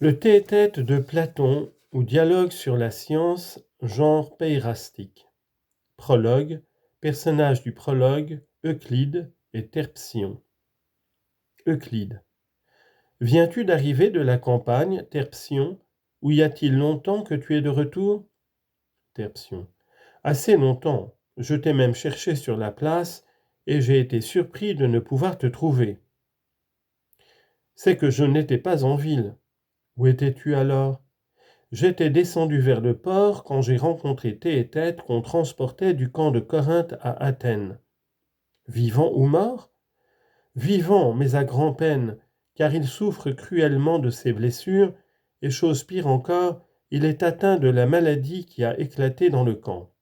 Le tête de Platon ou dialogue sur la science, genre péirastique. Prologue, personnage du prologue, Euclide et Terpsion. Euclide. Viens-tu d'arriver de la campagne, Terpsion, où y a-t-il longtemps que tu es de retour? Terpsion. Assez longtemps, je t'ai même cherché sur la place, et j'ai été surpris de ne pouvoir te trouver. C'est que je n'étais pas en ville. Où étais-tu alors? J'étais descendu vers le port quand j'ai rencontré Théétète qu'on transportait du camp de Corinthe à Athènes. Vivant ou mort? Vivant, mais à grand-peine, car il souffre cruellement de ses blessures, et chose pire encore, il est atteint de la maladie qui a éclaté dans le camp.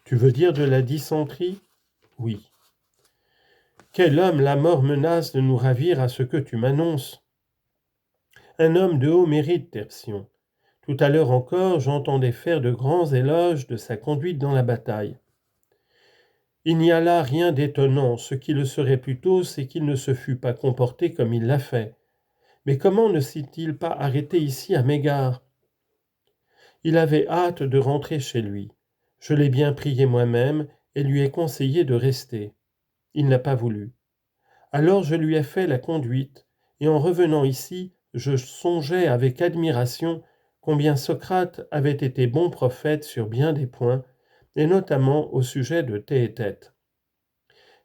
Tu veux dire de la dysenterie? Oui. Quel homme la mort menace de nous ravir à ce que tu m'annonces? Un homme de haut mérite, Terpsion. Tout à l'heure encore, j'entendais faire de grands éloges de sa conduite dans la bataille. Il n'y a là rien d'étonnant, ce qui le serait plutôt, c'est qu'il ne se fût pas comporté comme il l'a fait. Mais comment ne s'est-il pas arrêté ici à Mégare? Il avait hâte de rentrer chez lui. Je l'ai bien prié moi-même et lui ai conseillé de rester. Il n'a pas voulu. Alors je lui ai fait la conduite, et en revenant ici, je songeais avec admiration combien Socrate avait été bon prophète sur bien des points, et notamment au sujet de Théétète.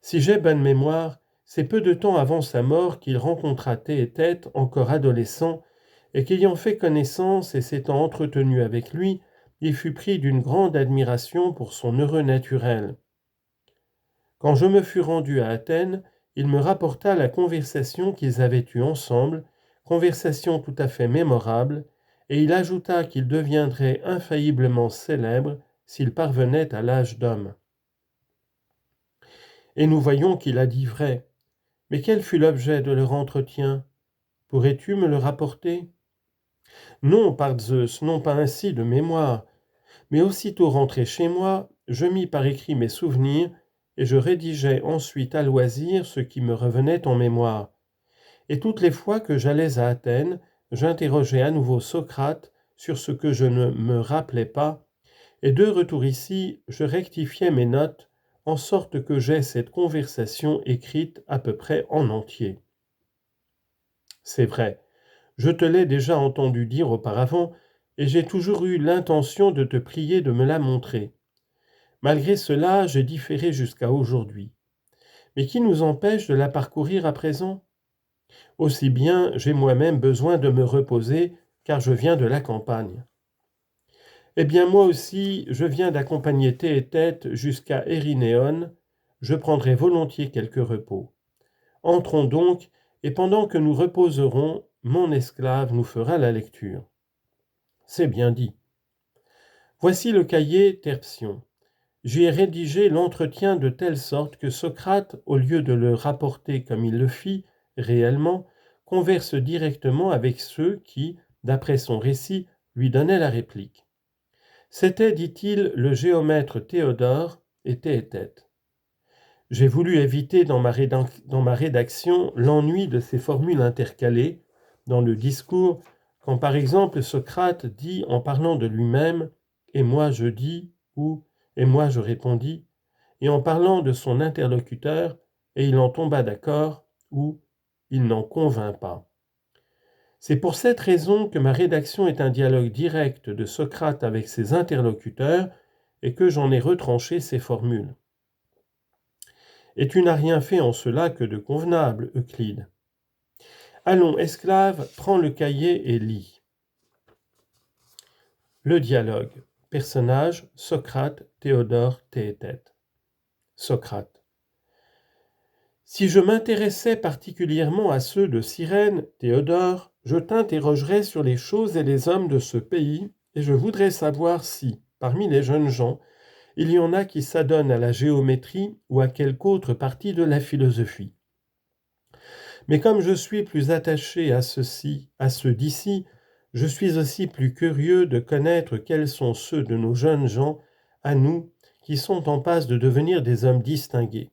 Si j'ai bonne mémoire, c'est peu de temps avant sa mort qu'il rencontra Théétète, encore adolescent, et qu'ayant fait connaissance et s'étant entretenu avec lui, il fut pris d'une grande admiration pour son heureux naturel. Quand je me fus rendu à Athènes, il me rapporta la conversation qu'ils avaient eue ensemble, conversation tout à fait mémorable, et il ajouta qu'il deviendrait infailliblement célèbre s'il parvenait à l'âge d'homme. Et nous voyons qu'il a dit vrai. Mais quel fut l'objet de leur entretien? Pourrais-tu me le rapporter? Non, par Zeus, non pas ainsi de mémoire, mais aussitôt rentré chez moi, je mis par écrit mes souvenirs, et je rédigeais ensuite à loisir ce qui me revenait en mémoire. Et toutes les fois que j'allais à Athènes, j'interrogeais à nouveau Socrate sur ce que je ne me rappelais pas, et de retour ici, je rectifiais mes notes, en sorte que j'ai cette conversation écrite à peu près en entier. C'est vrai, je te l'ai déjà entendu dire auparavant, et j'ai toujours eu l'intention de te prier de me la montrer. Malgré cela, j'ai différé jusqu'à aujourd'hui. Mais qui nous empêche de la parcourir à présent? Aussi bien, j'ai moi-même besoin de me reposer, car je viens de la campagne. Eh bien, moi aussi, je viens d'accompagner Théétète jusqu'à Érinéone. Je prendrai volontiers quelques repos. Entrons donc, et pendant que nous reposerons, mon esclave nous fera la lecture. C'est bien dit. Voici le cahier Terpsion. J'y ai rédigé l'entretien de telle sorte que Socrate, au lieu de le rapporter comme il le fit, réellement, converse directement avec ceux qui, d'après son récit, lui donnaient la réplique. C'était, dit-il, le géomètre Théodore et Théétète. J'ai voulu éviter dans ma rédaction l'ennui de ces formules intercalées dans le discours, quand par exemple Socrate dit en parlant de lui-même « et moi je dis » ou « et moi je répondis » et en parlant de son interlocuteur « et il en tomba d'accord » ou « il n'en convint pas ». C'est pour cette raison que ma rédaction est un dialogue direct de Socrate avec ses interlocuteurs et que j'en ai retranché ces formules. Et tu n'as rien fait en cela que de convenable, Euclide. Allons, esclave, prends le cahier et lis. Le dialogue. Personnage, Socrate, Théodore, Théétète. Socrate. Si je m'intéressais particulièrement à ceux de Cyrène, Théodore, je t'interrogerais sur les choses et les hommes de ce pays, et je voudrais savoir si, parmi les jeunes gens, il y en a qui s'adonnent à la géométrie ou à quelque autre partie de la philosophie. Mais comme je suis plus attaché à ceux d'ici, je suis aussi plus curieux de connaître quels sont ceux de nos jeunes gens, à nous, qui sont en passe de devenir des hommes distingués.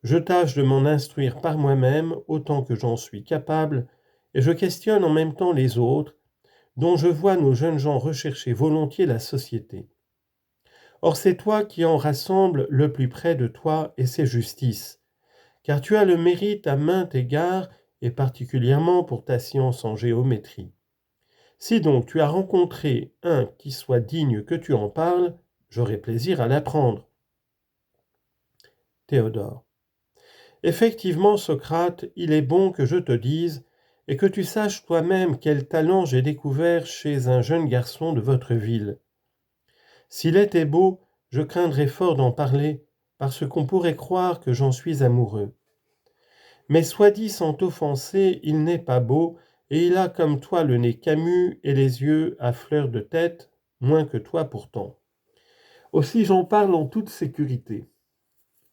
Je tâche de m'en instruire par moi-même autant que j'en suis capable, et je questionne en même temps les autres, dont je vois nos jeunes gens rechercher volontiers la société. Or c'est toi qui en rassembles le plus près de toi, et c'est justice, car tu as le mérite à maints égards, et particulièrement pour ta science en géométrie. Si donc tu as rencontré un qui soit digne que tu en parles, j'aurai plaisir à l'apprendre. Théodore. Effectivement, Socrate, il est bon que je te dise, et que tu saches toi-même quel talent j'ai découvert chez un jeune garçon de votre ville. S'il était beau, je craindrais fort d'en parler, parce qu'on pourrait croire que j'en suis amoureux. Mais soit dit sans t'offenser, il n'est pas beau, et il a comme toi le nez camus et les yeux à fleur de tête, moins que toi pourtant. Aussi j'en parle en toute sécurité.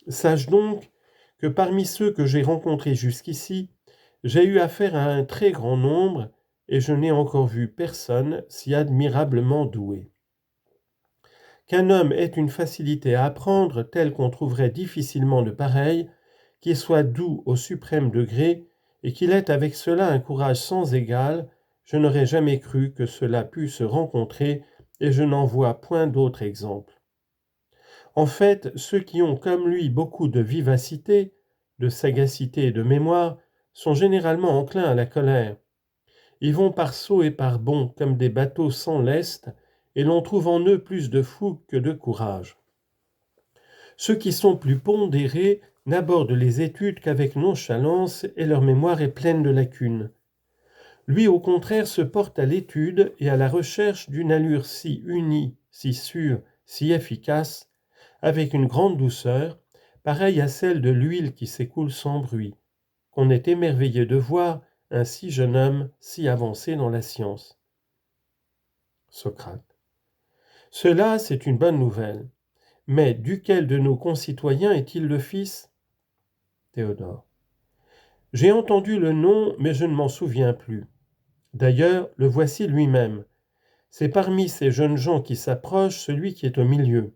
Sache donc que parmi ceux que j'ai rencontrés jusqu'ici, j'ai eu affaire à un très grand nombre, et je n'ai encore vu personne si admirablement doué. Qu'un homme ait une facilité à apprendre telle qu'on trouverait difficilement de pareille, qu'il soit doux au suprême degré, et qu'il ait avec cela un courage sans égal, je n'aurais jamais cru que cela pût se rencontrer, et je n'en vois point d'autre exemple. En fait, ceux qui ont comme lui beaucoup de vivacité, de sagacité et de mémoire, sont généralement enclins à la colère. Ils vont par sauts et par bonds comme des bateaux sans lest, et l'on trouve en eux plus de fougue que de courage. Ceux qui sont plus pondérés n'abordent les études qu'avec nonchalance, et leur mémoire est pleine de lacunes. Lui, au contraire, se porte à l'étude et à la recherche d'une allure si unie, si sûre, si efficace, avec une grande douceur, pareille à celle de l'huile qui s'écoule sans bruit, qu'on est émerveillé de voir un si jeune homme si avancé dans la science. Socrate. Cela, c'est une bonne nouvelle. Mais duquel de nos concitoyens est-il le fils? Théodore. J'ai entendu le nom, mais je ne m'en souviens plus. D'ailleurs, le voici lui-même. C'est parmi ces jeunes gens qui s'approchent celui qui est au milieu.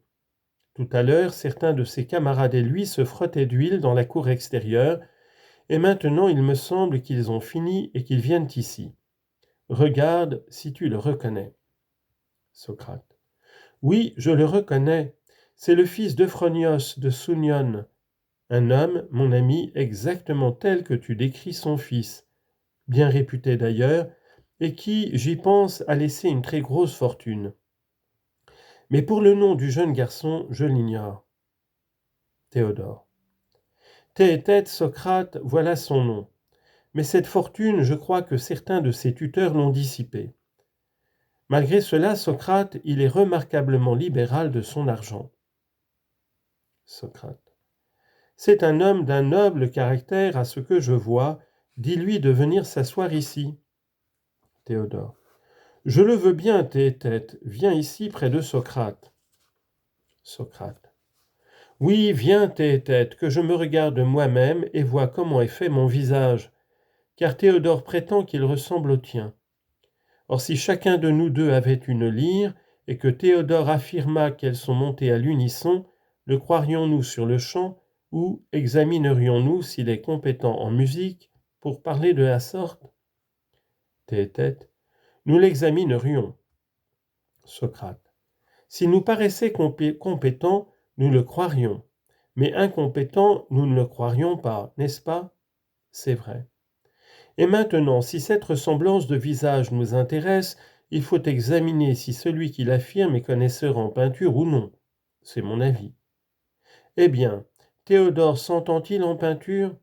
Tout à l'heure, certains de ses camarades et lui se frottaient d'huile dans la cour extérieure, et maintenant il me semble qu'ils ont fini et qu'ils viennent ici. Regarde si tu le reconnais. Socrate. Oui, je le reconnais. C'est le fils d'Euphronios de Sounion, un homme, mon ami, exactement tel que tu décris son fils, bien réputé d'ailleurs, et qui, j'y pense, a laissé une très grosse fortune. Mais pour le nom du jeune garçon, je l'ignore. Théodore. Théétète, Socrate, voilà son nom. Mais cette fortune, je crois que certains de ses tuteurs l'ont dissipée. Malgré cela, Socrate, il est remarquablement libéral de son argent. Socrate. C'est un homme d'un noble caractère à ce que je vois. Dis-lui de venir s'asseoir ici. Théodore. Je le veux bien, Théétète. Viens ici près de Socrate. Socrate. Oui, viens, Théétète, que je me regarde moi-même et vois comment est fait mon visage, car Théodore prétend qu'il ressemble au tien. Or si chacun de nous deux avait une lyre, et que Théodore affirma qu'elles sont montées à l'unisson, le croirions-nous sur le champ, ou examinerions-nous s'il est compétent en musique pour parler de la sorte? Théétète. Nous l'examinerions. Socrate. S'il nous paraissait compétent, nous le croirions. Mais incompétent, nous ne le croirions pas, n'est-ce pas? C'est vrai. Et maintenant, si cette ressemblance de visage nous intéresse, il faut examiner si celui qui l'affirme est connaisseur en peinture ou non. C'est mon avis. Eh bien, Théodore s'entend-il en peinture?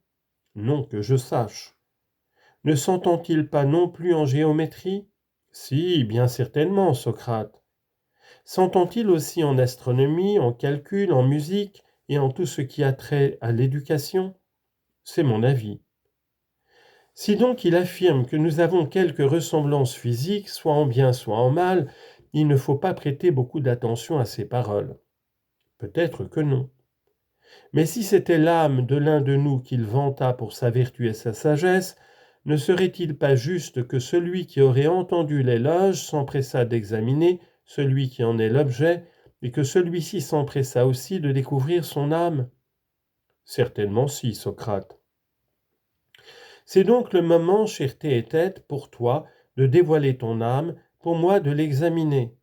Non que je sache. Ne s'entend-il pas non plus en géométrie? Si, bien certainement, Socrate. S'entend-il aussi en astronomie, en calcul, en musique et en tout ce qui a trait à l'éducation? C'est mon avis. Si donc il affirme que nous avons quelques ressemblances physiques, soit en bien, soit en mal, il ne faut pas prêter beaucoup d'attention à ses paroles. Peut-être que non. Mais si c'était l'âme de l'un de nous qu'il vanta pour sa vertu et sa sagesse, ne serait-il pas juste que celui qui aurait entendu l'éloge s'empressât d'examiner celui qui en est l'objet, et que celui-ci s'empressât aussi de découvrir son âme? Certainement si, Socrate. C'est donc le moment, chère Théétète, pour toi, de dévoiler ton âme, pour moi de l'examiner.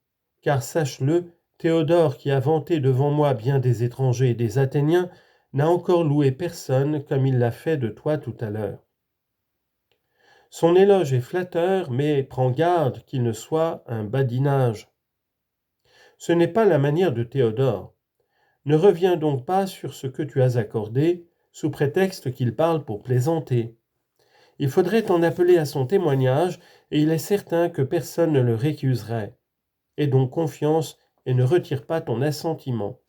Car sache-le, Théodore, qui a vanté devant moi bien des étrangers et des Athéniens, n'a encore loué personne comme il l'a fait de toi tout à l'heure. Son éloge est flatteur, mais prends garde qu'il ne soit un badinage. Ce n'est pas la manière de Théodore. Ne reviens donc pas sur ce que tu as accordé, sous prétexte qu'il parle pour plaisanter. Il faudrait t'en appeler à son témoignage, et il est certain que personne ne le récuserait. Aie donc confiance et ne retire pas ton assentiment.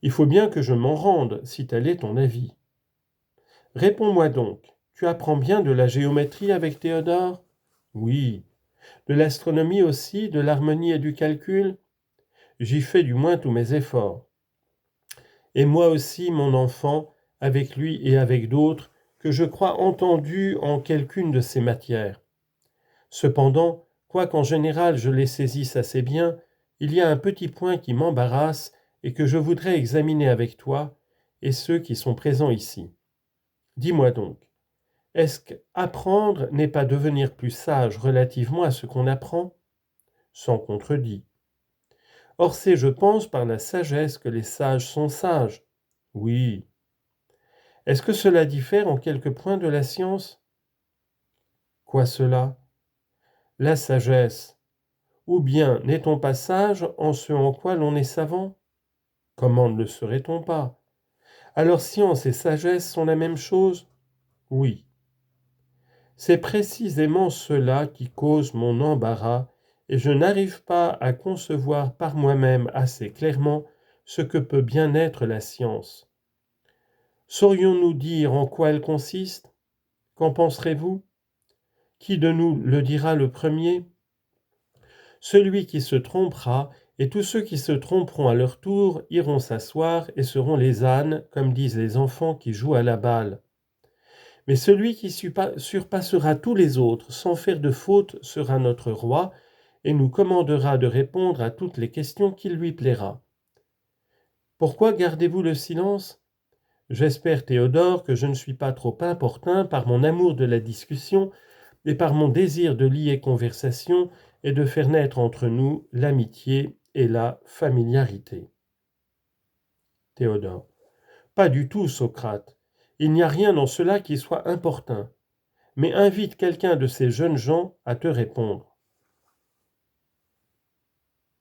Il faut bien que je m'en rende, si tel est ton avis. Réponds-moi donc, tu apprends bien de la géométrie avec Théodore? Oui. De l'astronomie aussi, de l'harmonie et du calcul? J'y fais du moins tous mes efforts. Et moi aussi, mon enfant, avec lui et avec d'autres, que je crois entendu en quelqu'une de ces matières. Cependant, quoiqu'en général je les saisisse assez bien, il y a un petit point qui m'embarrasse et que je voudrais examiner avec toi et ceux qui sont présents ici. Dis-moi donc, est-ce qu'apprendre n'est pas devenir plus sage relativement à ce qu'on apprend? Sans contredit. Or c'est, je pense, par la sagesse que les sages sont sages. Oui. Est-ce que cela diffère en quelques points de la science? Quoi cela? La sagesse. Ou bien n'est-on pas sage en ce en quoi l'on est savant? Comment ne le serait-on pas? Alors science et sagesse sont la même chose? Oui. C'est précisément cela qui cause mon embarras, et je n'arrive pas à concevoir par moi-même assez clairement ce que peut bien être la science. Saurions-nous dire en quoi elle consiste? Qu'en penserez-vous? Qui de nous le dira le premier? Celui qui se trompera, et tous ceux qui se tromperont à leur tour iront s'asseoir et seront les ânes, comme disent les enfants qui jouent à la balle. Mais celui qui surpassera tous les autres sans faire de faute sera notre roi, et nous commandera de répondre à toutes les questions qu'il lui plaira. Pourquoi gardez-vous le silence? J'espère, Théodore, que je ne suis pas trop importun par mon amour de la discussion et par mon désir de lier conversation et de faire naître entre nous l'amitié et la familiarité. Théodore. Pas du tout, Socrate. Il n'y a rien dans cela qui soit importun. Mais invite quelqu'un de ces jeunes gens à te répondre.